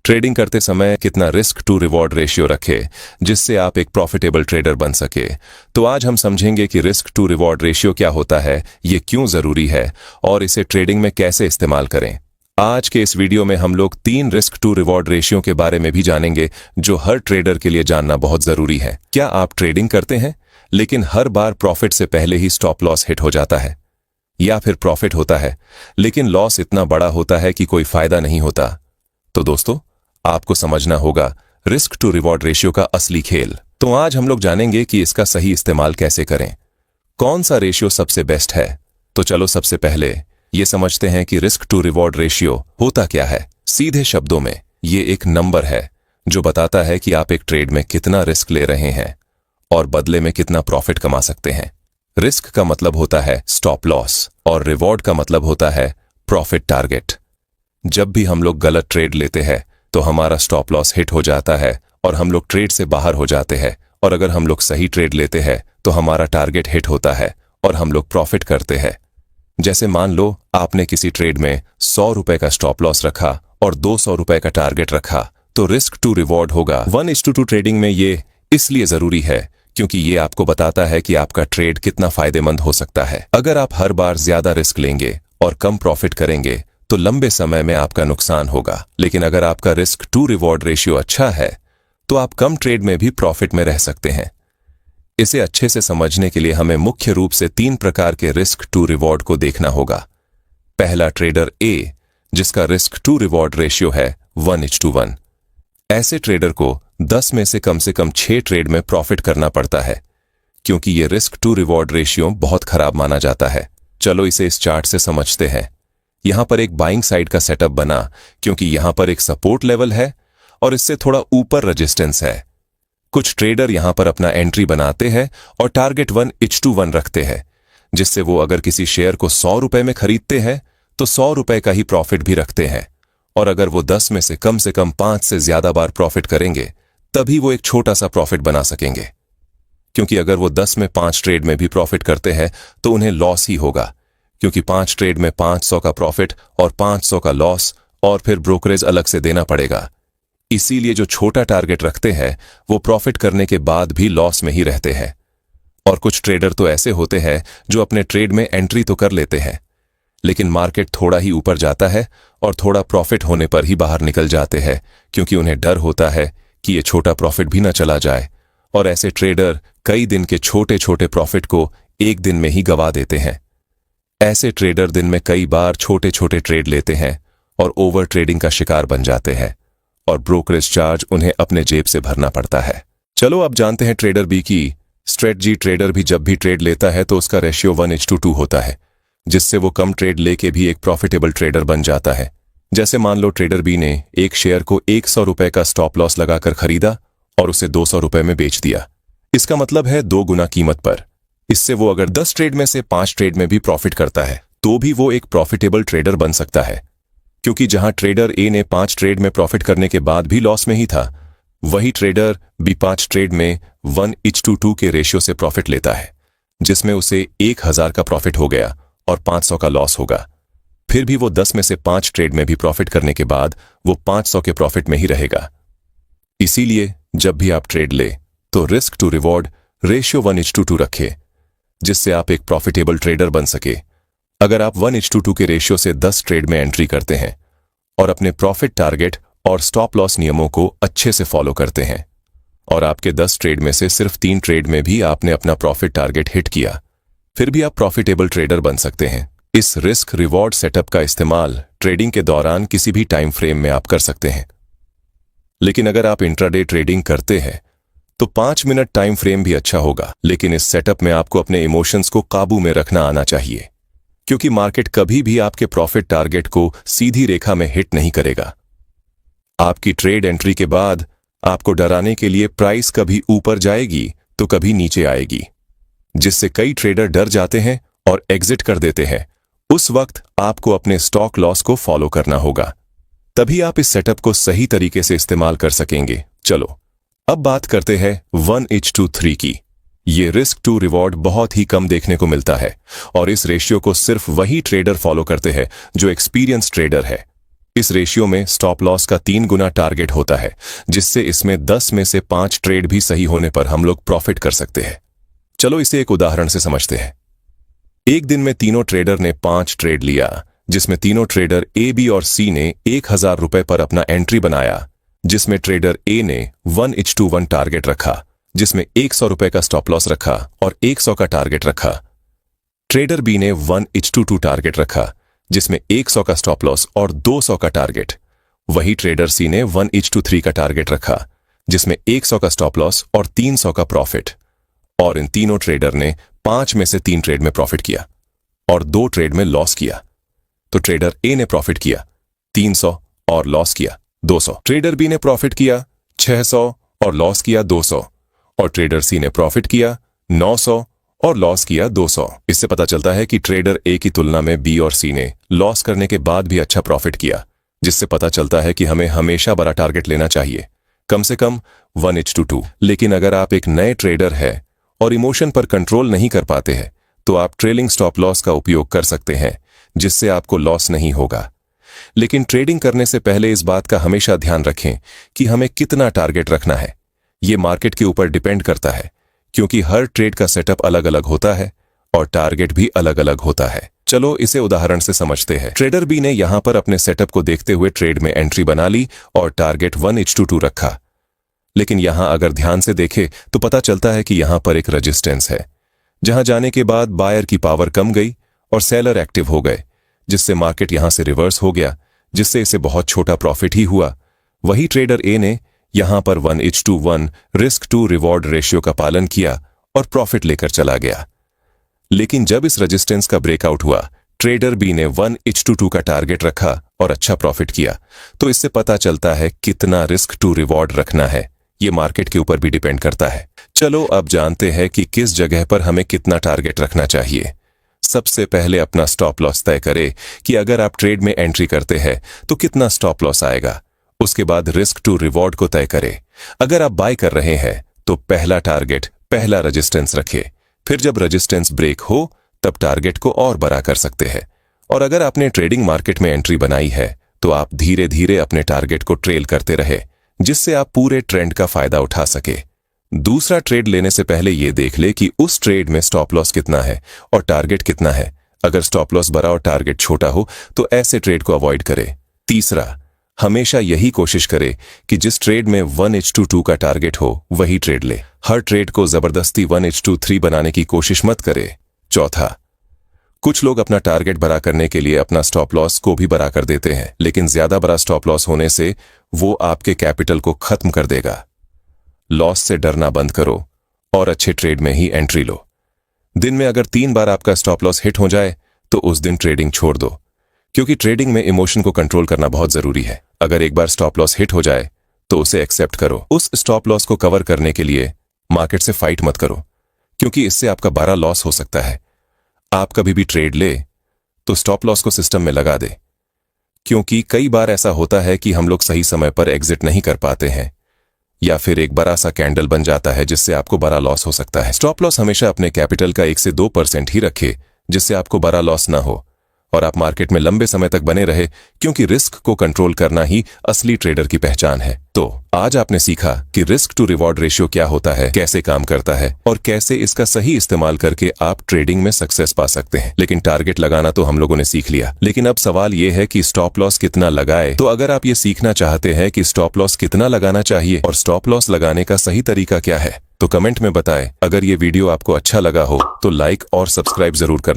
Trading करते समय कितना रिस्क टू रिवॉर्ड रेशियो रखें जिससे आप एक प्रॉफिटेबल ट्रेडर बन सके। तो आज हम समझेंगे कि रिस्क टू रिवॉर्ड रेशियो क्या होता है, ये क्यों जरूरी है और इसे ट्रेडिंग में कैसे इस्तेमाल करें। आज के इस वीडियो में हम लोग 3 रिस्क टू रिवॉर्ड रेशियो के बारे में भी जानेंगे जो हर ट्रेडर के लिए जानना बहुत जरूरी है। क्या आप ट्रेडिंग करते हैं लेकिन हर बार प्रॉफिट से पहले ही स्टॉप लॉस हिट हो जाता है, या फिर प्रॉफिट होता है लेकिन लॉस इतना बड़ा होता है कि कोई फायदा नहीं होता? तो दोस्तों, आपको समझना होगा रिस्क टू रिवॉर्ड रेशियो का असली खेल। तो आज हम लोग जानेंगे कि इसका सही इस्तेमाल कैसे करें, कौन सा रेशियो सबसे बेस्ट है। तो चलो सबसे पहले ये समझते हैं कि रिस्क टू रिवॉर्ड रेशियो होता क्या है। सीधे शब्दों में ये एक नंबर है जो बताता है कि आप एक ट्रेड में कितना रिस्क ले रहे हैं और बदले में कितना प्रॉफिट कमा सकते हैं। रिस्क का मतलब होता है स्टॉप लॉस और रिवॉर्ड का मतलब होता है प्रॉफिट टारगेट। जब भी हम लोग गलत ट्रेड लेते हैं तो हमारा स्टॉप लॉस हिट हो जाता है और हम लोग ट्रेड से बाहर हो जाते हैं, और अगर हम लोग सही ट्रेड लेते हैं तो हमारा टारगेट हिट होता है और हम लोग प्रॉफिट करते हैं। जैसे मान लो आपने किसी ट्रेड में 100 रुपए का स्टॉप लॉस रखा और 200 रुपए का टारगेट रखा, तो रिस्क टू रिवॉर्ड होगा 1:2 ट्रेडिंग में। ये इसलिए जरूरी है क्योंकि ये आपको बताता है कि आपका ट्रेड कितना फायदेमंद हो सकता है। अगर आप हर बार ज्यादा रिस्क लेंगे और कम प्रॉफिट करेंगे तो लंबे समय में आपका नुकसान होगा। लेकिन अगर आपका रिस्क टू रिवॉर्ड रेशियो अच्छा है तो आप कम ट्रेड में भी प्रॉफिट में रह सकते हैं। इसे अच्छे से समझने के लिए हमें मुख्य रूप से 3 प्रकार के रिस्क टू रिवॉर्ड को देखना होगा। पहला, ट्रेडर ए, जिसका रिस्क टू रिवॉर्ड रेशियो है 1:1। ऐसे ट्रेडर को 10 में से कम 6 ट्रेड में प्रॉफिट करना पड़ता है क्योंकि ये रिस्क टू रिवॉर्ड रेशियो बहुत खराब माना जाता है। चलो इसे इस चार्ट से समझते हैं। यहां पर एक बाइंग साइड का सेटअप बना क्योंकि यहां पर एक सपोर्ट लेवल है और इससे थोड़ा ऊपर रेजिस्टेंस है। कुछ ट्रेडर यहां पर अपना एंट्री बनाते हैं और टारगेट 1:1 रखते हैं, जिससे वो अगर किसी शेयर को 100 रुपए में खरीदते हैं तो 100 रुपए का ही प्रॉफिट भी रखते हैं, और अगर वो 10 में से कम 5 से ज्यादा बार प्रॉफिट करेंगे तभी वो एक छोटा सा प्रॉफिट बना सकेंगे। क्योंकि अगर वो 10 में 5 ट्रेड में भी प्रॉफिट करते हैं तो उन्हें लॉस ही होगा, क्योंकि 5 ट्रेड में 500 का प्रॉफिट और 500 का लॉस, और फिर ब्रोकरेज अलग से देना पड़ेगा। इसीलिए जो छोटा टारगेट रखते हैं वो प्रॉफिट करने के बाद भी लॉस में ही रहते हैं। और कुछ ट्रेडर तो ऐसे होते हैं जो अपने ट्रेड में एंट्री तो कर लेते हैं लेकिन मार्केट थोड़ा ही ऊपर जाता है और थोड़ा प्रॉफिट होने पर ही बाहर निकल जाते हैं, क्योंकि उन्हें डर होता है कि ये छोटा प्रॉफिट भी ना चला जाए। और ऐसे ट्रेडर कई दिन के छोटे छोटे प्रॉफिट को एक दिन में ही गवा देते हैं। ऐसे ट्रेडर दिन में कई बार छोटे छोटे ट्रेड लेते हैं और ओवर ट्रेडिंग का शिकार बन जाते हैं, और ब्रोकरेज चार्ज उन्हें अपने जेब से भरना पड़ता है। चलो अब जानते हैं ट्रेडर बी की स्ट्रेटजी। ट्रेडर भी जब भी ट्रेड लेता है तो उसका रेशियो 1:2 होता है, जिससे वो कम ट्रेड लेके भी एक प्रॉफिटेबल ट्रेडर बन जाता है। जैसे मान लो ट्रेडर बी ने एक शेयर को 100 रुपए का स्टॉप लॉस लगाकर खरीदा और उसे 200 रुपए में बेच दिया। इसका मतलब है 2 गुना कीमत पर। इससे वो अगर 10 ट्रेड में से 5 ट्रेड में भी प्रॉफिट करता है तो भी वो एक प्रॉफिटेबल ट्रेडर बन सकता है, क्योंकि जहां ट्रेडर ए ने 5 ट्रेड में प्रॉफिट करने के बाद भी लॉस में ही था, वही ट्रेडर बी 5 ट्रेड में 1:2 के रेशियो से प्रॉफिट लेता है, जिसमें उसे 1000 का प्रॉफिट हो गया और 500 का लॉस होगा। फिर भी वो 10 में से 5 ट्रेड में भी प्रॉफिट करने के बाद वो 500 के प्रॉफिट में ही रहेगा। इसीलिए जब भी आप ट्रेड ले तो रिस्क टू रिवॉर्ड रेशियो 1:2 रखें, जिससे आप एक प्रॉफिटेबल ट्रेडर बन सके। अगर आप 1:2 के रेशियो से 10 ट्रेड में एंट्री करते हैं और अपने प्रॉफिट टारगेट और स्टॉप लॉस नियमों को अच्छे से फॉलो करते हैं, और आपके 10 ट्रेड में से सिर्फ 3 ट्रेड में भी आपने अपना प्रॉफिट टारगेट हिट किया, फिर भी आप प्रॉफिटेबल ट्रेडर बन सकते हैं। इस रिस्क रिवॉर्ड सेटअप का इस्तेमाल ट्रेडिंग के दौरान किसी भी टाइम फ्रेम में आप कर सकते हैं। लेकिन अगर आप इंट्राडे ट्रेडिंग करते हैं तो 5 मिनट टाइम फ्रेम भी अच्छा होगा। लेकिन इस सेटअप में आपको अपने इमोशंस को काबू में रखना आना चाहिए, क्योंकि मार्केट कभी भी आपके प्रॉफिट टारगेट को सीधी रेखा में हिट नहीं करेगा। आपकी ट्रेड एंट्री के बाद आपको डराने के लिए प्राइस कभी ऊपर जाएगी तो कभी नीचे आएगी, जिससे कई ट्रेडर डर जाते हैं और एग्जिट कर देते हैं। उस वक्त आपको अपने स्टॉक लॉस को फॉलो करना होगा, तभी आप इस सेटअप को सही तरीके से इस्तेमाल कर सकेंगे। चलो अब बात करते हैं 1:3 की। ये रिस्क टू रिवॉर्ड बहुत ही कम देखने को मिलता है, और इस रेशियो को सिर्फ वही ट्रेडर फॉलो करते हैं जो एक्सपीरियंस ट्रेडर है। इस रेशियो में स्टॉप लॉस का 3 गुना टारगेट होता है, जिससे इसमें 10 में से 5 ट्रेड भी सही होने पर हम लोग प्रॉफिट कर सकते हैं। चलो इसे एक उदाहरण से समझते हैं। एक दिन में तीनों ट्रेडर ने 5 ट्रेड लिया, जिसमें तीनों ट्रेडर ए, बी और सी ने 1000 रुपए पर अपना एंट्री बनाया, जिसमें ट्रेडर ए ने 1:1 टारगेट रखा, जिसमें 100 रुपए का स्टॉप लॉस रखा और 100 का टारगेट रखा। ट्रेडर बी ने 1:2 टारगेट रखा, जिसमें 100 का स्टॉप लॉस और 200 का टारगेट। वही ट्रेडर सी ने 1:3 का टारगेट रखा, जिसमें 100 का स्टॉप लॉस और 300 का प्रॉफिट। और इन तीनों ट्रेडर ने 5 में से 3 ट्रेड में प्रॉफिट किया और 2 ट्रेड में लॉस किया। तो ट्रेडर ए ने प्रॉफिट किया 300 और लॉस किया 200। ट्रेडर बी ने प्रॉफिट किया 600 और लॉस किया 200, और ट्रेडर सी ने प्रॉफिट किया 900 और लॉस किया 200। इससे पता चलता है कि ट्रेडर ए की तुलना में बी और सी ने लॉस करने के बाद भी अच्छा प्रॉफिट किया, जिससे पता चलता है कि हमें हमेशा बड़ा टारगेट लेना चाहिए, कम से कम 1:2। लेकिन अगर आप एक नए ट्रेडर हैं और इमोशन पर कंट्रोल नहीं कर पाते हैं, तो आप ट्रेलिंग स्टॉप लॉस का उपयोग कर सकते हैं, जिससे आपको लॉस नहीं होगा। लेकिन ट्रेडिंग करने से पहले इस बात का हमेशा ध्यान रखें कि हमें कितना टारगेट रखना है। ये मार्केट के ऊपर डिपेंड करता है, क्योंकि हर ट्रेड का सेटअप अलग अलग होता है और टारगेट भी अलग अलग होता है। चलो इसे उदाहरण से समझते हैं। ट्रेडर बी ने यहां पर अपने सेटअप को देखते हुए ट्रेड में एंट्री बना ली और टारगेट 1:2 रखा। लेकिन यहां अगर ध्यान से देखें तो पता चलता है कि यहां पर एक रेजिस्टेंस है, जहां जाने के बाद बायर की पावर कम गई और सेलर एक्टिव हो गए, जिससे मार्केट यहां से रिवर्स हो गया, जिससे इसे बहुत छोटा प्रॉफिट ही हुआ। वही ट्रेडर ए ने यहां पर 1:1 रिस्क टू रिवॉर्ड रेशियो का पालन किया और प्रॉफिट लेकर चला गया। लेकिन जब इस रेजिस्टेंस का ब्रेकआउट हुआ, ट्रेडर बी ने 1:2 का टारगेट रखा और अच्छा प्रॉफिट किया। तो इससे पता चलता है कितना रिस्क टू रिवॉर्ड रखना है। ये मार्केट के ऊपर भी डिपेंड करता है। चलो अब जानते हैं कि किस जगह पर हमें कितना टारगेट रखना चाहिए। सबसे पहले अपना स्टॉप लॉस तय करें कि अगर आप ट्रेड में एंट्री करते हैं तो कितना स्टॉप लॉस आएगा। उसके बाद रिस्क टू रिवॉर्ड को तय करें। अगर आप बाय कर रहे हैं तो पहला टारगेट, पहला रेजिस्टेंस रखें। फिर जब रेजिस्टेंस ब्रेक हो तब टारगेट को और बड़ा कर सकते हैं। और अगर आपने ट्रेडिंग मार्केट में एंट्री बनाई है तो आप धीरे धीरे अपने टारगेट को ट्रेल करते रहे, जिससे आप पूरे ट्रेंड का फायदा उठा सके। दूसरा ट्रेड लेने से पहले यह देख ले कि उस ट्रेड में स्टॉप लॉस कितना है और टारगेट कितना है। अगर स्टॉप लॉस बड़ा और टारगेट छोटा हो तो ऐसे ट्रेड को अवॉइड करें। तीसरा, हमेशा यही कोशिश करें कि जिस ट्रेड में 1:2 का टारगेट हो वही ट्रेड ले। हर ट्रेड को जबरदस्ती 1:3 बनाने की कोशिश मत करें। चौथा, कुछ लोग अपना टारगेट बड़ा करने के लिए अपना स्टॉप लॉस को भी बड़ा कर देते हैं, लेकिन ज्यादा बड़ा स्टॉप लॉस होने से वो आपके कैपिटल को खत्म कर देगा। लॉस से डरना बंद करो और अच्छे ट्रेड में ही एंट्री लो। दिन में अगर 3 बार आपका स्टॉप लॉस हिट हो जाए तो उस दिन ट्रेडिंग छोड़ दो, क्योंकि ट्रेडिंग में इमोशन को कंट्रोल करना बहुत जरूरी है। अगर एक बार स्टॉप लॉस हिट हो जाए तो उसे एक्सेप्ट करो। उस स्टॉप लॉस को कवर करने के लिए मार्केट से फाइट मत करो, क्योंकि इससे आपका बड़ा लॉस हो सकता है। आप कभी भी ट्रेड ले तो स्टॉप लॉस को सिस्टम में लगा दे, क्योंकि कई बार ऐसा होता है कि हम लोग सही समय पर एग्जिट नहीं कर पाते हैं, या फिर एक बड़ा सा कैंडल बन जाता है जिससे आपको बड़ा लॉस हो सकता है। स्टॉप लॉस हमेशा अपने कैपिटल का 1 से 2% ही रखे, जिससे आपको बड़ा लॉस ना हो और आप मार्केट में लंबे समय तक बने रहे, क्योंकि रिस्क को कंट्रोल करना ही असली ट्रेडर की पहचान है। तो आज आपने सीखा कि रिस्क टू रिवॉर्ड रेशियो क्या होता है, कैसे काम करता है और कैसे इसका सही इस्तेमाल करके आप ट्रेडिंग में सक्सेस पा सकते हैं। लेकिन टारगेट लगाना तो हम लोगों ने सीख लिया, लेकिन अब सवाल यह है कि स्टॉप लॉस कितना लगाए। तो अगर आप ये सीखना चाहते हैं कि स्टॉप लॉस कितना लगाना चाहिए और स्टॉप लॉस लगाने का सही तरीका क्या है, तो कमेंट में बताएं। अगर ये वीडियो आपको अच्छा लगा हो तो लाइक और सब्सक्राइब जरूर करना।